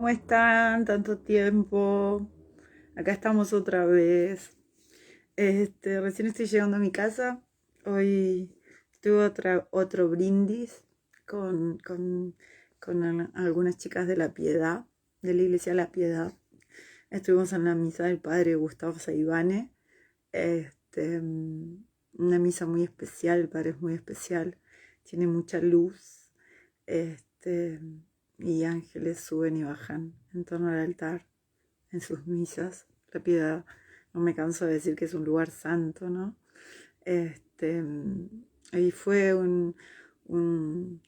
¿Cómo están? Tanto tiempo. Acá estamos otra vez. Recién estoy llegando a mi casa. Hoy tuve otro brindis con algunas chicas de La Piedad, de la iglesia La Piedad. Estuvimos en la misa del padre Gustavo Saibane. Una misa muy especial, el padre es muy especial. Tiene mucha luz. Este, y ángeles suben y bajan en torno al altar en sus misas. La Piedad, no me canso de decir que es un lugar santo, ¿no? Este, y fue un, un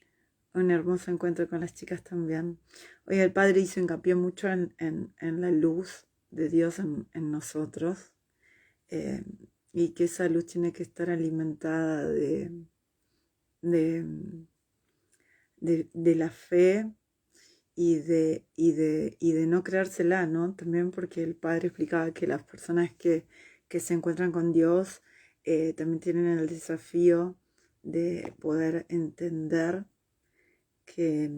hermoso encuentro con las chicas también. Hoy el Padre hizo hincapié mucho en la luz de Dios en nosotros, eh, y que esa luz tiene que estar alimentada de, de la fe y de no creársela, ¿no? También porque el padre explicaba que las personas que se encuentran con Dios también tienen el desafío de poder entender que,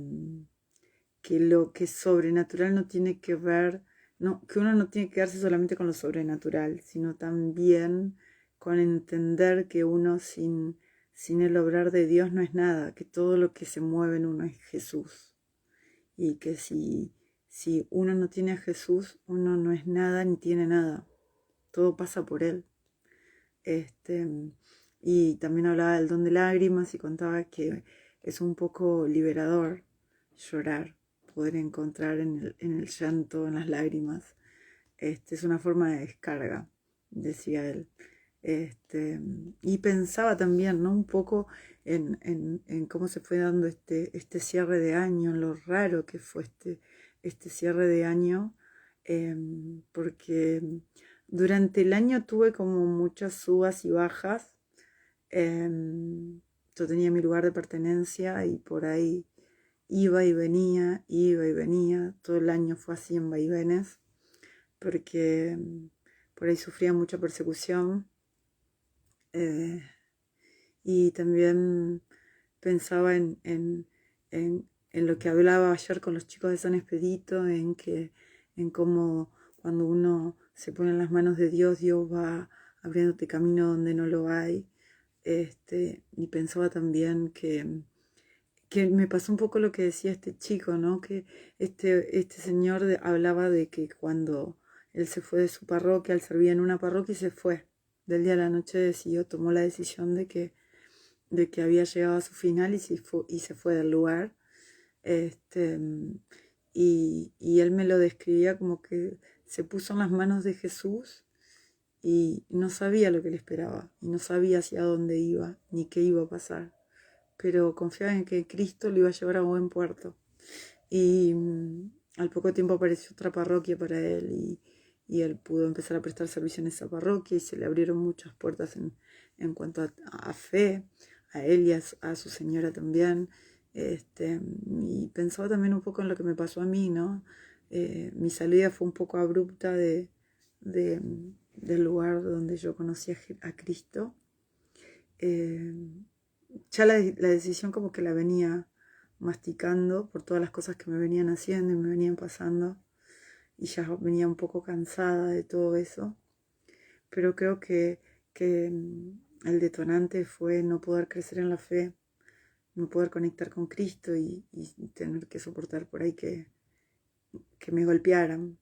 que lo que es sobrenatural no tiene que ver, no, que uno no tiene que quedarse solamente con lo sobrenatural, sino también con entender que uno sin el obrar de Dios no es nada, que todo lo que se mueve en uno es Jesús y que si uno no tiene a Jesús, uno no es nada ni tiene nada. Todo pasa por Él. Este, y también hablaba del don de lágrimas y contaba que es un poco liberador llorar, poder encontrar en el llanto, en las lágrimas. Es una forma de descarga, decía él. Y pensaba también, ¿no? Un poco en cómo se fue dando este cierre de año, en lo raro que fue este cierre de año, porque durante el año tuve como muchas subas y bajas. Yo tenía mi lugar de pertenencia y por ahí iba y venía, todo el año fue así en vaivenes, porque por ahí sufría mucha persecución. eh, y también pensaba en lo que hablaba ayer con los chicos de San Expedito, en cómo cuando uno se pone en las manos de Dios, Dios va abriéndote camino donde no lo hay. Y pensaba también que me pasó un poco lo que decía este chico, ¿no? Que este señor hablaba de que cuando él se fue de su parroquia, él servía en una parroquia y se fue. Del día a la noche decidió, tomó la decisión de que había llegado a su final y se fue del lugar. Este, y él me lo describía como que se puso en las manos de Jesús y no sabía lo que le esperaba, y no sabía hacia dónde iba, ni qué iba a pasar, pero confiaba en que Cristo lo iba a llevar a buen puerto. Y al poco tiempo apareció otra parroquia para él y él pudo empezar a prestar servicio en esa parroquia y se le abrieron muchas puertas en cuanto a fe, a él y a su señora también. Y pensaba también un poco en lo que me pasó a mí, ¿no? Mi salida fue un poco abrupta de, del lugar donde yo conocí a Cristo. Eh, ya la decisión como que la venía masticando por todas las cosas que me venían haciendo y me venían pasando, y ya venía un poco cansada de todo eso, pero creo que el detonante fue no poder crecer en la fe, no poder conectar con Cristo y tener que soportar por ahí que me golpearan.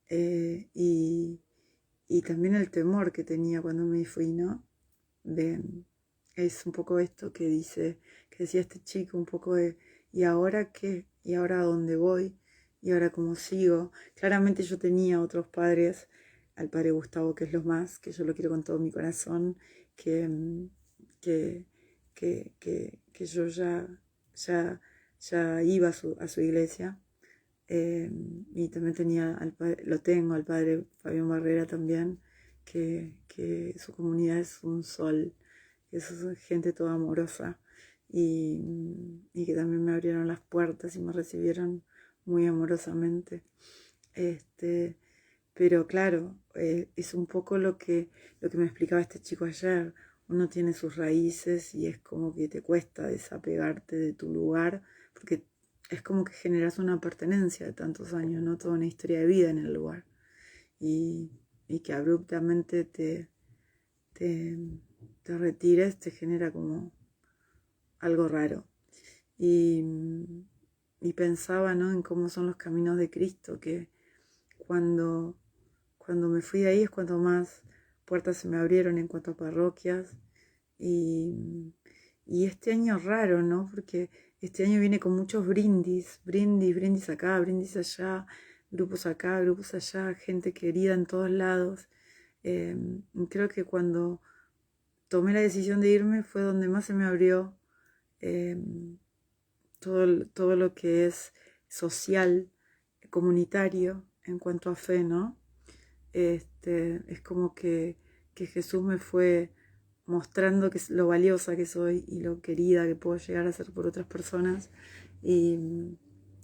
Y también el temor que tenía cuando me fui, ¿no? De, es un poco esto que decía este chico, un poco de, ¿y ahora qué? ¿Y ahora a dónde voy? ¿Y ahora cómo sigo? Claramente yo tenía otros padres, al padre Gustavo, que es lo más, que yo lo quiero con todo mi corazón, que, que, que yo ya, ya iba a su iglesia. Y también lo tengo al padre Fabián Barrera también, que su comunidad es un sol, es gente toda amorosa y que también me abrieron las puertas y me recibieron muy amorosamente. Este, pero claro, es un poco lo que me explicaba este chico ayer. Uno tiene sus raíces y es como que te cuesta desapegarte de tu lugar, porque es como que generas una pertenencia de tantos años, ¿no? Toda una historia de vida en el lugar. Y, y que abruptamente te, te retires, te genera como algo raro. Y, y pensaba, ¿no? En cómo son los caminos de Cristo, que cuando, cuando me fui de ahí es cuando más puertas se me abrieron en cuanto a parroquias. Y este año raro, ¿no? Porque este año viene con muchos brindis acá, brindis allá, grupos acá, grupos allá, gente querida en todos lados. Creo que cuando tomé la decisión de irme fue donde más se me abrió eh, todo lo que es social, comunitario en cuanto a fe, ¿no? Es como que Jesús me fue mostrando que es lo valiosa que soy y lo querida que puedo llegar a ser por otras personas y,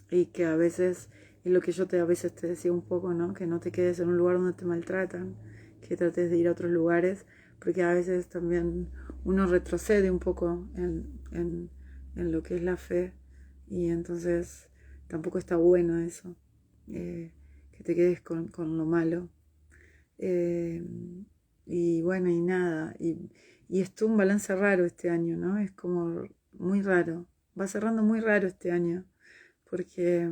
y que a veces, es lo que yo a veces te decía un poco, ¿no? Que no te quedes en un lugar donde te maltratan, que trates de ir a otros lugares, porque a veces también uno retrocede un poco en lo que es la fe y entonces tampoco está bueno eso, que te quedes con lo malo. Eh, y bueno, y nada, y estuvo un balance raro este año, ¿no? Es como muy raro, va cerrando muy raro este año, porque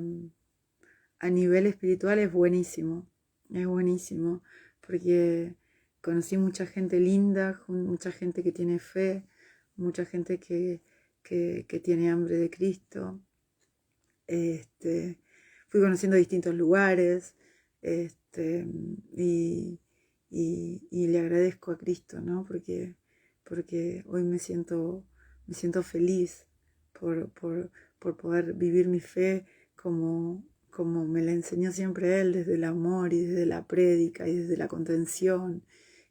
a nivel espiritual es buenísimo, porque conocí mucha gente linda, mucha gente que tiene fe, mucha gente que tiene hambre de Cristo. Fui conociendo distintos lugares, este, y, y le agradezco a Cristo, ¿no? Porque hoy me siento feliz por poder vivir mi fe como me la enseñó siempre Él, desde el amor y desde la prédica y desde la contención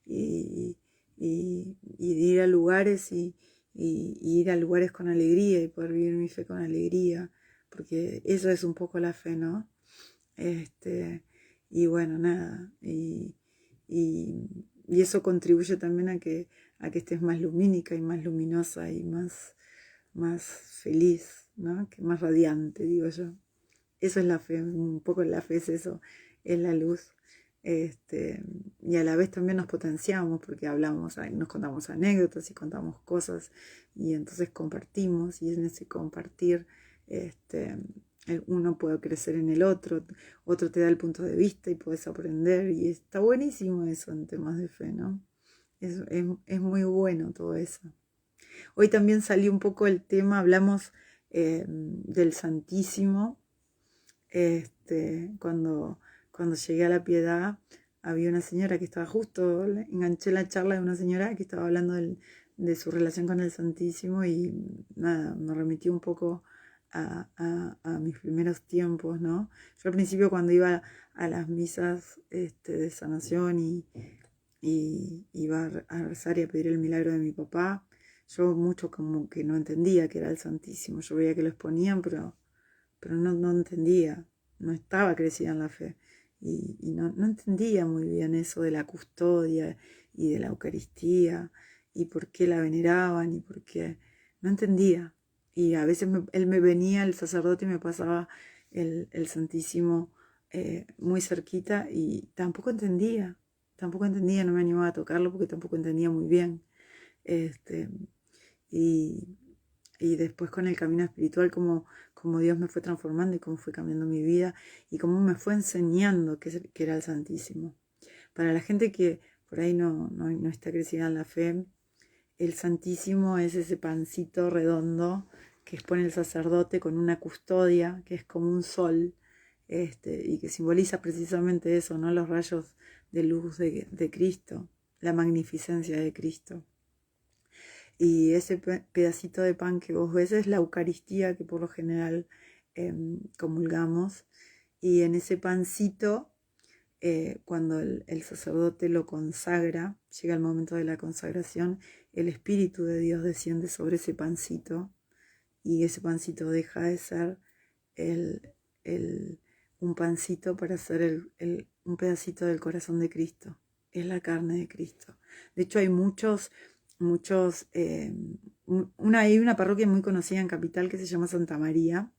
y de ir a lugares y ir a lugares con alegría y poder vivir mi fe con alegría, porque eso es un poco la fe, ¿no? Y bueno, nada, y eso contribuye también a que estés más lumínica y más luminosa y más feliz, ¿no? Que más radiante, digo yo. Eso es la fe, un poco la fe es eso, es la luz. Y a la vez también nos potenciamos porque hablamos, nos contamos anécdotas y contamos cosas y entonces compartimos y en ese compartir uno puede crecer en el otro, otro te da el punto de vista y puedes aprender y está buenísimo eso en temas de fe, ¿no? Es muy bueno todo eso. Hoy también salió un poco el tema, hablamos del Santísimo. Cuando llegué a la Piedad, había una señora que estaba justo, enganché la charla de una señora que estaba hablando de su relación con el Santísimo y nada, me remitió un poco a mis primeros tiempos, ¿no? Yo al principio cuando iba a las misas de sanación y iba a rezar y a pedir el milagro de mi papá, yo mucho como que no entendía que era el Santísimo. Yo veía que lo exponían, pero no entendía, no estaba crecida en la fe y no entendía muy bien eso de la custodia y de la Eucaristía y por qué la veneraban y por qué, no entendía. Y a veces él me venía, el sacerdote, y me pasaba el Santísimo muy cerquita y tampoco entendía, no me animaba a tocarlo porque tampoco entendía muy bien. Este, y, y después con el camino espiritual, como Dios me fue transformando y cómo fue cambiando mi vida y cómo me fue enseñando que era el Santísimo. Para la gente que por ahí no está crecida en la fe, el Santísimo es ese pancito redondo que expone el sacerdote con una custodia que es como un sol, y que simboliza precisamente eso, ¿no? Los rayos de luz de Cristo, la magnificencia de Cristo. Y ese pedacito de pan que vos ves es la Eucaristía que por lo general comulgamos. Y en ese pancito, cuando el sacerdote lo consagra, llega el momento de la consagración, el Espíritu de Dios desciende sobre ese pancito y ese pancito deja de ser el, un pancito para ser un pedacito del corazón de Cristo. Es la carne de Cristo. De hecho hay hay una parroquia muy conocida en Capital que se llama Santa María,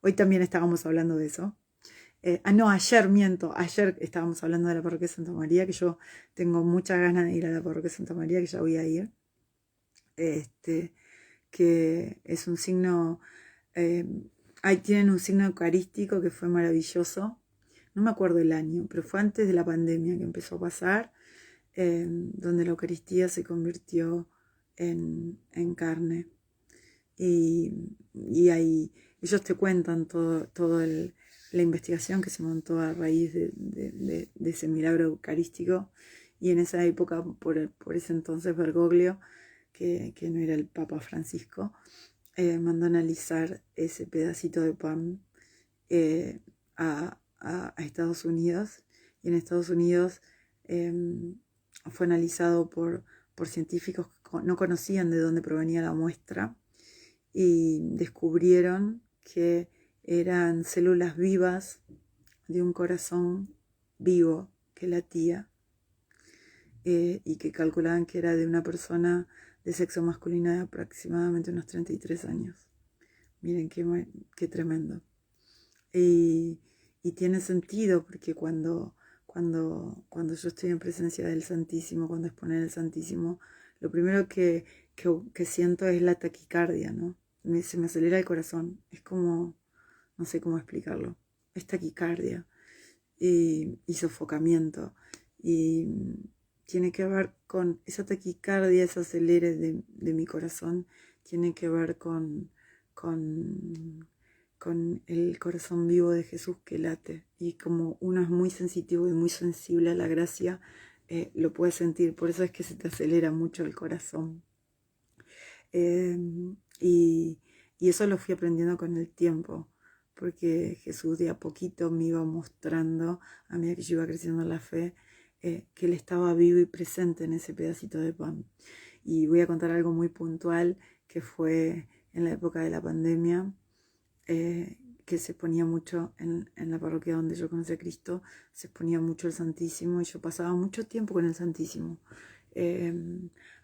Hoy también estábamos hablando de eso. No, ayer miento, ayer estábamos hablando de la parroquia de Santa María, que yo tengo muchas ganas de ir a la parroquia de Santa María, que ya voy a ir. Que es un signo, ahí tienen un signo eucarístico que fue maravilloso. No me acuerdo el año, pero fue antes de la pandemia que empezó a pasar, donde la Eucaristía se convirtió en carne. Y ahí ellos te cuentan todo la investigación que se montó a raíz de ese milagro eucarístico. Y en esa época, por ese entonces, Bergoglio, que no era el Papa Francisco, mandó analizar ese pedacito de pan a Estados Unidos. Y en Estados Unidos fue analizado por científicos que no conocían de dónde provenía la muestra y descubrieron que eran células vivas de un corazón vivo que latía y que calculaban que era de una persona de sexo masculino de aproximadamente unos 33 años. Miren qué tremendo. Y tiene sentido porque cuando yo estoy en presencia del Santísimo, cuando exponen el Santísimo, lo primero que siento es la taquicardia, ¿no? Se me acelera el corazón. Es como, no sé cómo explicarlo. Es taquicardia y sofocamiento. Y tiene que ver con esa taquicardia, ese acelere de mi corazón, tiene que ver con el corazón vivo de Jesús que late. Y como uno es muy sensitivo y muy sensible a la gracia, lo puedes sentir. Por eso es que se te acelera mucho el corazón. Y eso lo fui aprendiendo con el tiempo, porque Jesús de a poquito me iba mostrando, a medida que yo iba creciendo en la fe, que Él estaba vivo y presente en ese pedacito de pan. Y voy a contar algo muy puntual, que fue en la época de la pandemia, que se ponía mucho en la parroquia donde yo conocí a Cristo, se ponía mucho el Santísimo y yo pasaba mucho tiempo con el Santísimo.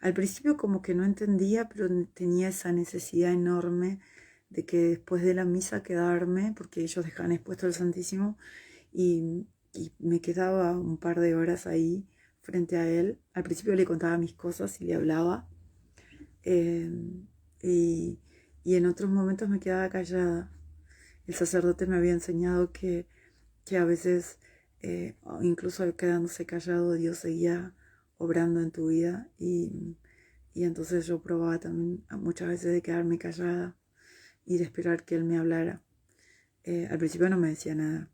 Al principio como que no entendía, pero tenía esa necesidad enorme de que después de la misa quedarme, porque ellos dejaban expuesto el Santísimo, y me quedaba un par de horas ahí frente a él. Al principio le contaba mis cosas y le hablaba, y en otros momentos me quedaba callada. El sacerdote me había enseñado que a veces, incluso quedándose callado, Dios seguía obrando en tu vida y entonces yo probaba también muchas veces de quedarme callada y de esperar que Él me hablara. Al principio no me decía nada,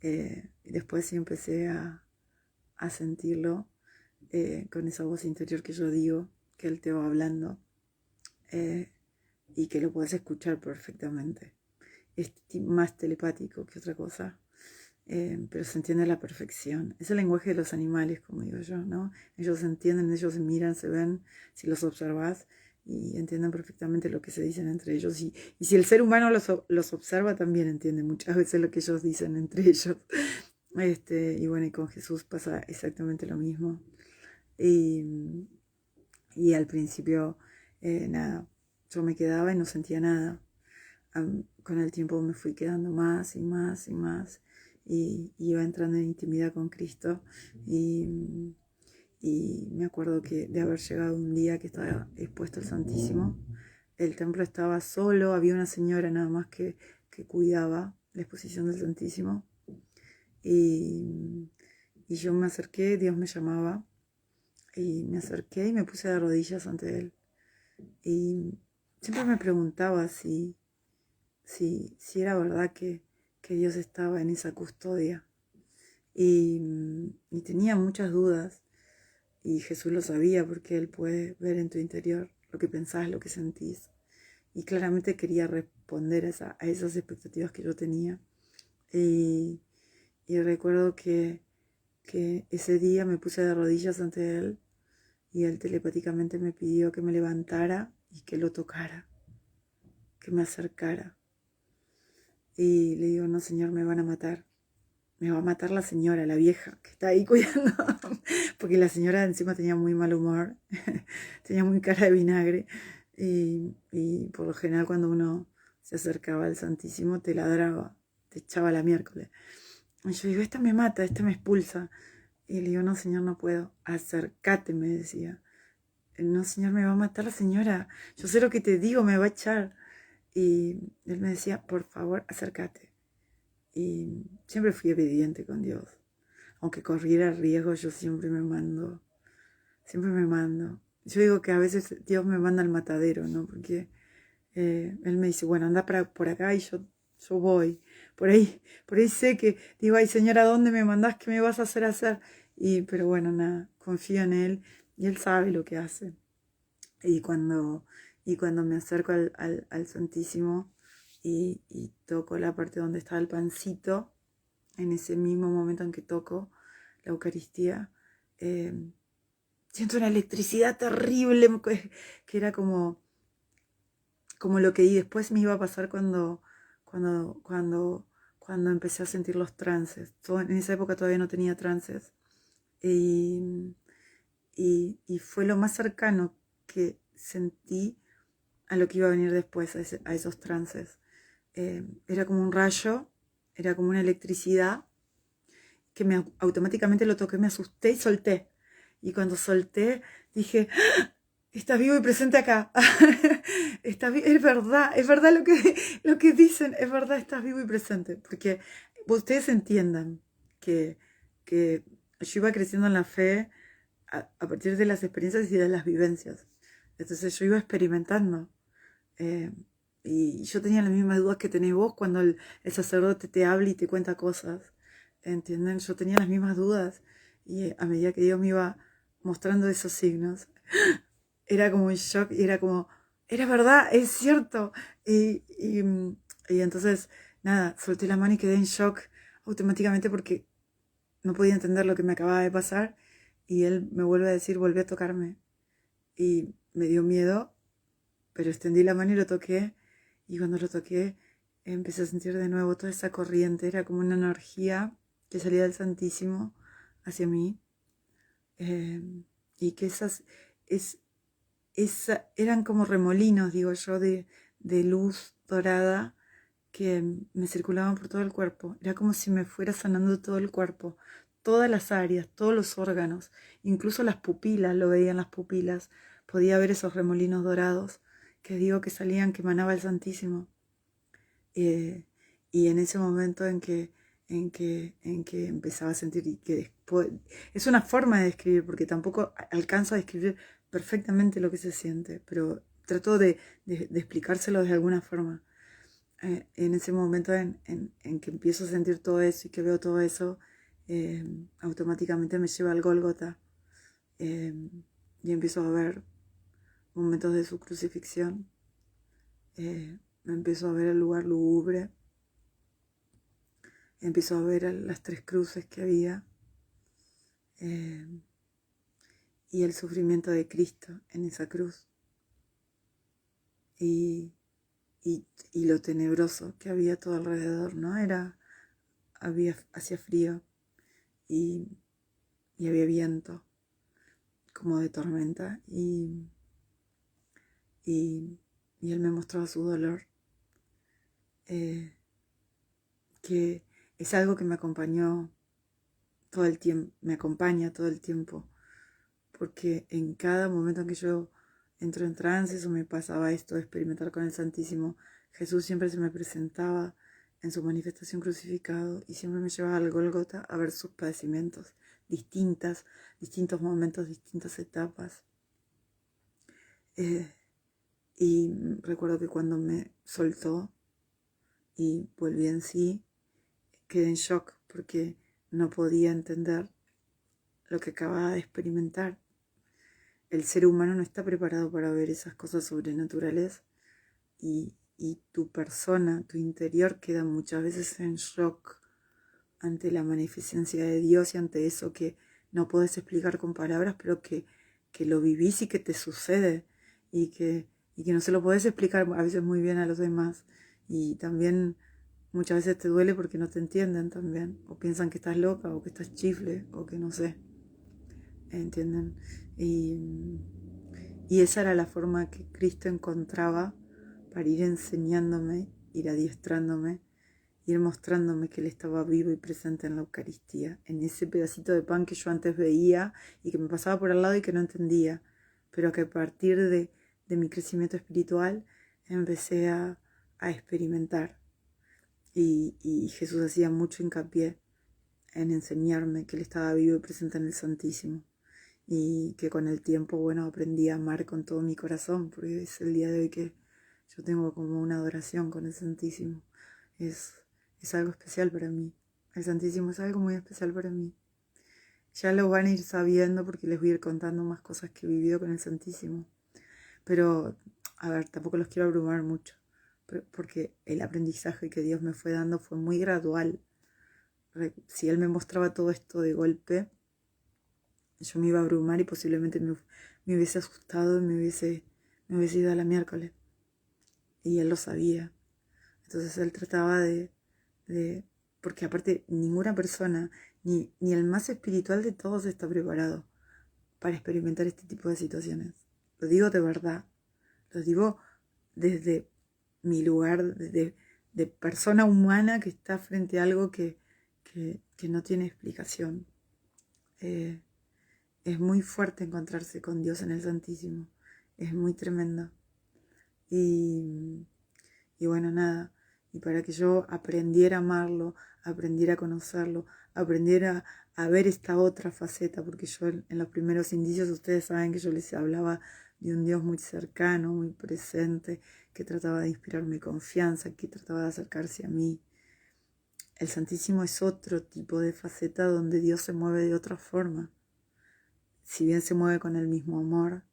y después sí empecé a sentirlo, con esa voz interior que yo digo, que Él te va hablando, y que lo puedes escuchar perfectamente. Es más telepático que otra cosa. Pero se entiende a la perfección. Es el lenguaje de los animales, como digo yo, ¿no? Ellos entienden, ellos se miran, se ven, si los observas, y entienden perfectamente lo que se dicen entre ellos. Y si el ser humano los observa, también entiende muchas veces lo que ellos dicen entre ellos. Y bueno, y con Jesús pasa exactamente lo mismo. Y al principio, nada, yo me quedaba y no sentía nada. Con el tiempo me fui quedando más y más y más, y iba entrando en intimidad con Cristo, y me acuerdo que de haber llegado un día que estaba expuesto el Santísimo, el templo estaba solo, había una señora nada más que cuidaba la exposición del Santísimo, y yo me acerqué, Dios me llamaba, y me acerqué y me puse de rodillas ante Él, y siempre me preguntaba si era verdad que Dios estaba en esa custodia. Y tenía muchas dudas, y Jesús lo sabía porque Él puede ver en tu interior lo que pensás, lo que sentís. Y claramente quería responder a esas expectativas que yo tenía. Y recuerdo que ese día me puse de rodillas ante Él, y Él telepáticamente me pidió que me levantara y que lo tocara, que me acercara. Y le digo, no, Señor, me van a matar. Me va a matar la señora, la vieja, que está ahí cuidando. Porque la señora encima tenía muy mal humor. Tenía muy cara de vinagre. Y por lo general cuando uno se acercaba al Santísimo, te ladraba, te echaba la miércoles. Y yo digo, esta me mata, esta me expulsa. Y le digo, no, señor, no puedo. Acércate, me decía. No, señor, me va a matar la señora. Yo sé lo que te digo, me va a echar. Y él me decía, por favor, acércate. Y siempre fui obediente con Dios. Aunque corriera riesgo, yo siempre me mando. Siempre me mando. Yo digo que a veces Dios me manda al matadero, ¿no? Porque Él me dice, bueno, anda por acá y yo voy. Por ahí sé que, digo, ay, Señor, ¿a dónde me mandás? ¿Qué me vas a hacer? Pero bueno, nada, confío en Él y Él sabe lo que hace. Y cuando, y cuando me acerco al Santísimo y toco la parte donde está el pancito, en ese mismo momento en que toco la Eucaristía, eh, siento una electricidad terrible, que era como lo que después me iba a pasar cuando empecé a sentir los trances. En esa época todavía no tenía trances. Y, y fue lo más cercano que sentí a lo que iba a venir después, a esos trances. Era como un rayo, era como una electricidad que automáticamente lo toqué, me asusté y solté. Y cuando solté, dije, estás vivo y presente acá. Es verdad lo que dicen, es verdad, estás vivo y presente. Porque ustedes entiendan que yo iba creciendo en la fe a partir de las experiencias y de las vivencias. Entonces yo iba experimentando. eh, y yo tenía las mismas dudas que tenés vos cuando el sacerdote te habla y te cuenta cosas. ¿Entienden? Yo tenía las mismas dudas. Y a medida que Dios me iba mostrando esos signos, era como un shock y era como, era verdad, es cierto. Y entonces, nada, solté la mano y quedé en shock automáticamente porque no podía entender lo que me acababa de pasar. Y él me vuelve a decir, volví a tocarme. Y me dio miedo, pero extendí la mano y lo toqué. Y cuando lo toqué, empecé a sentir de nuevo toda esa corriente. Era como una energía que salía del Santísimo hacia mí. Eh, y que eran como remolinos, digo yo, de luz dorada que me circulaban por todo el cuerpo. Era como si me fuera sanando todo el cuerpo, todas las áreas, todos los órganos, incluso las pupilas, lo veía en las pupilas. Podía ver esos remolinos dorados que digo que salían, que emanaba el Santísimo. Eh, y en ese momento en que empezaba a sentir y que después... Es una forma de describir, porque tampoco alcanzo a describir perfectamente lo que se siente, pero trato de explicárselo de alguna forma. En ese momento en que empiezo a sentir todo eso y que veo todo eso, automáticamente me lleva al Gólgota, eh, y empiezo a ver momentos de su crucifixión. Me empiezo a ver el lugar lúgubre, empiezo a ver las 3 cruces que había, y el sufrimiento de Cristo en esa cruz, y, y lo tenebroso que había todo alrededor, ¿no? Hacía frío y había viento como de tormenta, y él me mostraba su dolor, que es algo que me acompañó todo el tiempo, me acompaña todo el tiempo, porque en cada momento en que yo entro en trances o me pasaba esto de experimentar con el Santísimo, Jesús siempre se me presentaba en su manifestación crucificado y siempre me llevaba al Gólgota a ver sus padecimientos, distintos momentos, distintas etapas. Y recuerdo que cuando me soltó y volví en sí, quedé en shock porque no podía entender lo que acababa de experimentar. El ser humano no está preparado para ver esas cosas sobrenaturales y tu persona, tu interior queda muchas veces en shock ante la magnificencia de Dios y ante eso que no podés explicar con palabras, pero que lo vivís y que te sucede y que no se lo podés explicar a veces muy bien a los demás. Y también muchas veces te duele porque no te entienden también, o piensan que estás loca o que estás chifle o que no sé, ¿entienden? Y esa era la forma que Cristo encontraba para ir enseñándome ir adiestrándome, ir mostrándome que Él estaba vivo y presente en la Eucaristía, en ese pedacito de pan que yo antes veía y que me pasaba por al lado y que no entendía, pero que a partir de mi crecimiento espiritual empecé a experimentar. Y Jesús hacía mucho hincapié en enseñarme que Él estaba vivo y presente en el Santísimo. Y que con el tiempo, bueno, aprendí a amar con todo mi corazón, porque es el día de hoy que yo tengo como una adoración con el Santísimo. Es algo especial para mí. El Santísimo es algo muy especial para mí. Ya lo van a ir sabiendo porque les voy a ir contando más cosas que he vivido con el Santísimo. Pero, a ver, tampoco los quiero abrumar mucho, porque el aprendizaje que Dios me fue dando fue muy gradual. Si Él me mostraba todo esto de golpe, yo me iba a abrumar y posiblemente me hubiese asustado y me hubiese ido a la miércoles. Y Él lo sabía. Entonces Él trataba porque aparte ninguna persona, ni el más espiritual de todos está preparado para experimentar este tipo de situaciones. Lo digo de verdad. Lo digo desde mi lugar de persona humana que está frente a algo que no tiene explicación. Es muy fuerte encontrarse con Dios en el Santísimo. Es muy tremendo. Y bueno, nada. Y para que yo aprendiera a amarlo, aprendiera a conocerlo, aprendiera a ver esta otra faceta, porque yo en los primeros indicios ustedes saben que yo les hablaba de un Dios muy cercano, muy presente, que trataba de inspirarme confianza, que trataba de acercarse a mí. El Santísimo es otro tipo de faceta donde Dios se mueve de otra forma. Si bien se mueve con el mismo amor,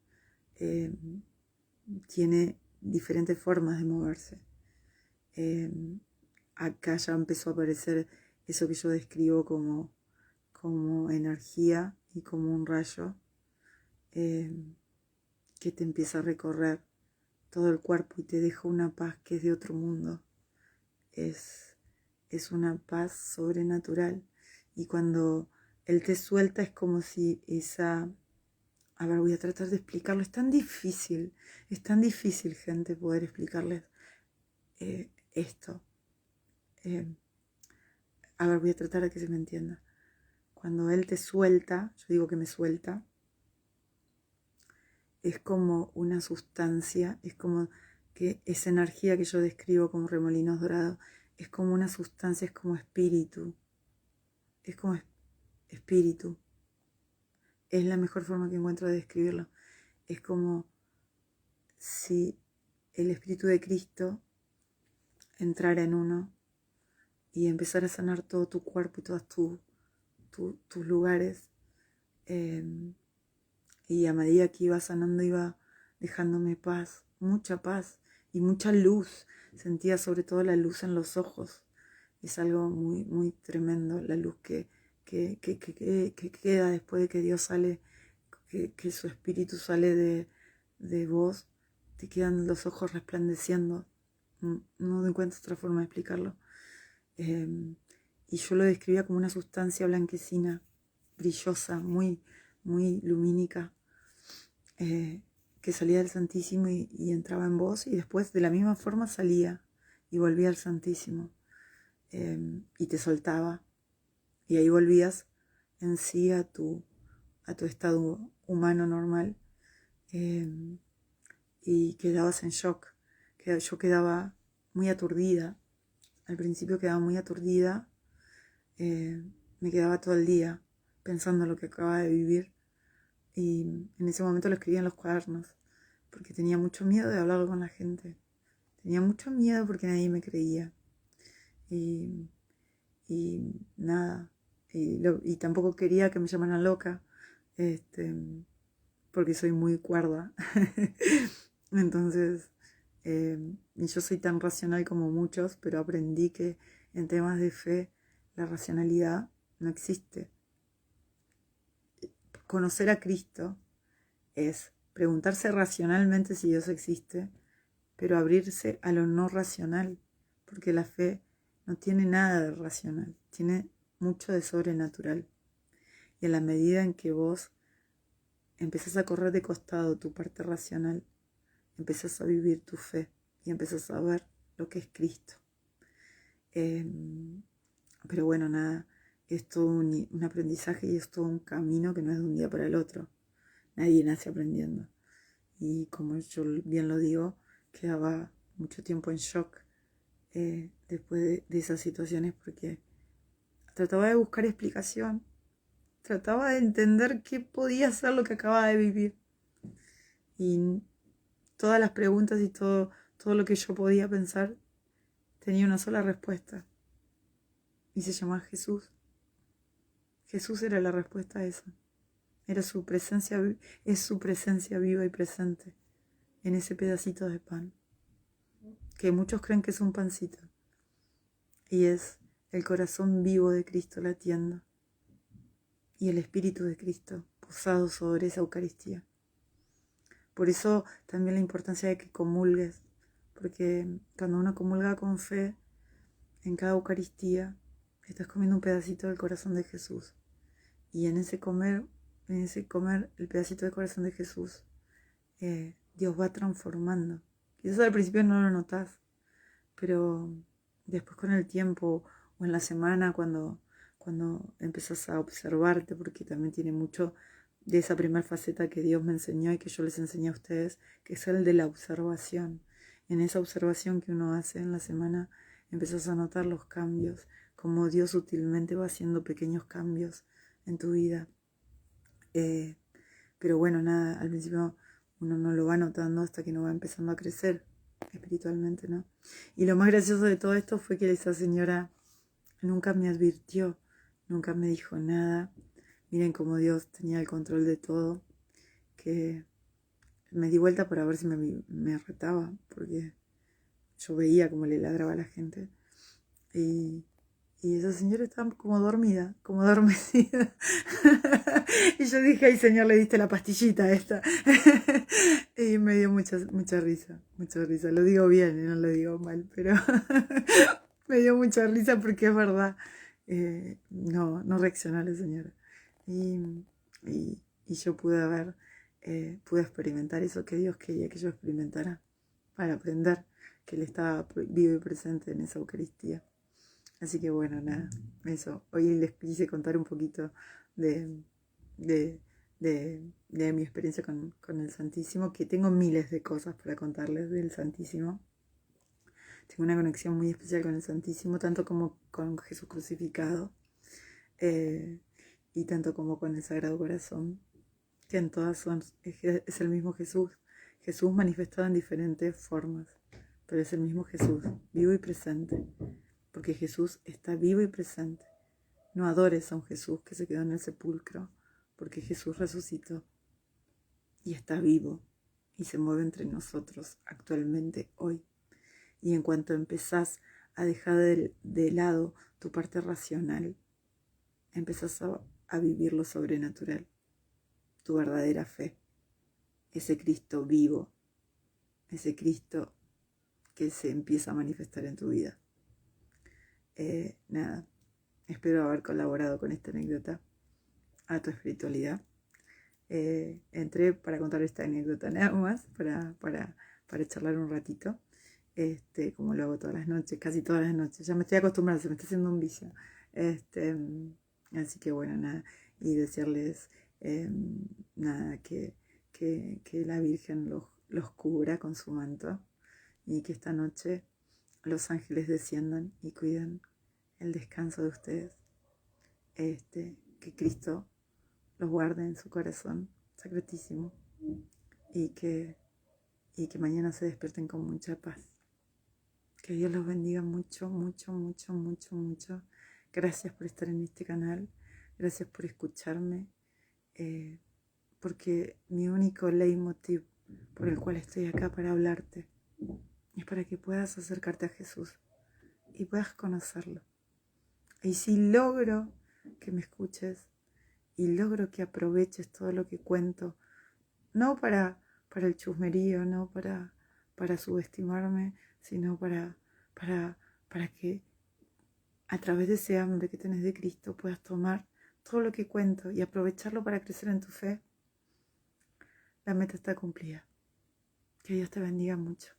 tiene diferentes formas de moverse. Acá ya empezó a aparecer eso que yo describo como energía y como un rayo que te empieza a recorrer todo el cuerpo y te deja una paz que es de otro mundo. Es una paz sobrenatural. Y cuando Él te suelta es como si esa... A ver, voy a tratar de explicarlo. Es tan difícil, gente, poder explicarles esto. A ver, voy a tratar de que se me entienda. Cuando Él te suelta, yo digo que me suelta, es como una sustancia, es como que esa energía que yo describo como remolinos dorados, es como una sustancia, es como espíritu. Es como espíritu. Es la mejor forma que encuentro de describirlo. Es como si el Espíritu de Cristo entrara en uno y empezara a sanar todo tu cuerpo y todos tus lugares. Y a medida que iba sanando, iba dejándome paz, mucha paz y mucha luz. Sentía sobre todo la luz en los ojos. Es algo muy, muy tremendo, la luz que queda después de que Dios sale, que su espíritu sale de vos. Te quedan los ojos resplandeciendo. No encuentro otra forma de explicarlo. Y yo lo describía como una sustancia blanquecina, brillosa, muy, muy lumínica, que salía del Santísimo y entraba en vos, y después de la misma forma salía y volvía al Santísimo, y te soltaba, y ahí volvías en sí a tu estado humano normal, y quedabas en shock. Yo quedaba muy aturdida. Al principio quedaba muy aturdida. Me quedaba todo el día pensando lo que acababa de vivir. Y en ese momento lo escribía en los cuadernos, porque tenía mucho miedo de hablar con la gente. Tenía mucho miedo porque nadie me creía. Y nada. Y tampoco quería que me llamaran loca, porque soy muy cuerda. Entonces, y yo soy tan racional como muchos, pero aprendí que en temas de fe la racionalidad no existe. Conocer a Cristo es preguntarse racionalmente si Dios existe, pero abrirse a lo no racional, porque la fe no tiene nada de racional, tiene mucho de sobrenatural. Y en la medida en que vos empezás a correr de costado tu parte racional, empezás a vivir tu fe y empezás a ver lo que es Cristo. Pero bueno, nada, es todo un aprendizaje y es todo un camino que no es de un día para el otro. Nadie nace aprendiendo. Y como yo bien lo digo, quedaba mucho tiempo en shock después de esas situaciones porque trataba de buscar explicación, trataba de entender qué podía ser lo que acababa de vivir. Y todas las preguntas y todo lo que yo podía pensar tenía una sola respuesta. Y se llamaba Jesús. Jesús era la respuesta a eso. Era su presencia, es su presencia viva y presente en ese pedacito de pan. Que muchos creen que es un pancito. Y es el corazón vivo de Cristo latiendo. Y el Espíritu de Cristo posado sobre esa Eucaristía. Por eso también la importancia de que comulgues. Porque cuando uno comulga con fe, en cada Eucaristía, estás comiendo un pedacito del corazón de Jesús. Y en ese comer el pedacito del corazón de Jesús, Dios va transformando. Quizás al principio no lo notas, pero después con el tiempo o en la semana cuando empezás a observarte, porque también tiene mucho de esa primera faceta que Dios me enseñó y que yo les enseñé a ustedes, que es el de la observación. En esa observación que uno hace en la semana, empezás a notar los cambios, como Dios sutilmente va haciendo pequeños cambios en tu vida. Pero bueno, nada, al principio uno no lo va notando hasta que no va empezando a crecer espiritualmente, ¿no? Y lo más gracioso de todo esto fue que esa señora nunca me advirtió, nunca me dijo nada. Miren cómo Dios tenía el control de todo, que me di vuelta para ver si me retaba, porque yo veía cómo le ladraba a la gente. Y esa señora estaba como dormida, como adormecida. Y yo dije, ay señor, le diste la pastillita esta. Y me dio mucha risa, mucha risa. Lo digo bien, no lo digo mal, pero me dio mucha risa porque es verdad. No reaccionó la señora. Y yo pude experimentar eso que Dios quería que yo experimentara para aprender que Él estaba vivo y presente en esa Eucaristía. Así que bueno, nada, eso. Hoy les quise contar un poquito de mi experiencia con el Santísimo, que tengo miles de cosas para contarles del Santísimo. Tengo una conexión muy especial con el Santísimo, tanto como con Jesús crucificado, y tanto como con el Sagrado Corazón, que en todas es el mismo Jesús. Jesús manifestado en diferentes formas, pero es el mismo Jesús, vivo y presente. Porque Jesús está vivo y presente. No adores a un Jesús que se quedó en el sepulcro, porque Jesús resucitó y está vivo y se mueve entre nosotros actualmente hoy. Y en cuanto empezás a dejar de lado tu parte racional, empezás a vivir lo sobrenatural, tu verdadera fe, ese Cristo vivo, ese Cristo que se empieza a manifestar en tu vida. Nada, espero haber colaborado con esta anécdota a tu espiritualidad. Entré para contar esta anécdota nada más, para charlar un ratito, como lo hago todas las noches, casi todas las noches. Ya me estoy acostumbrando, se me está haciendo un vicio. Así que bueno, nada, y desearles nada, que la Virgen los cubra con su manto y que esta noche los ángeles desciendan y cuiden el descanso de ustedes. Que Cristo los guarde en su corazón sacratísimo y que mañana se despierten con mucha paz. Que Dios los bendiga mucho, mucho, mucho, mucho, mucho. Gracias por estar en este canal, gracias por escucharme, porque mi único leitmotiv por el cual estoy acá para hablarte es para que puedas acercarte a Jesús y puedas conocerlo. Y si logro que me escuches y logro que aproveches todo lo que cuento, no para el chusmerío, no para subestimarme, sino para que a través de ese hambre que tenés de Cristo puedas tomar todo lo que cuento y aprovecharlo para crecer en tu fe, la meta está cumplida. Que Dios te bendiga mucho.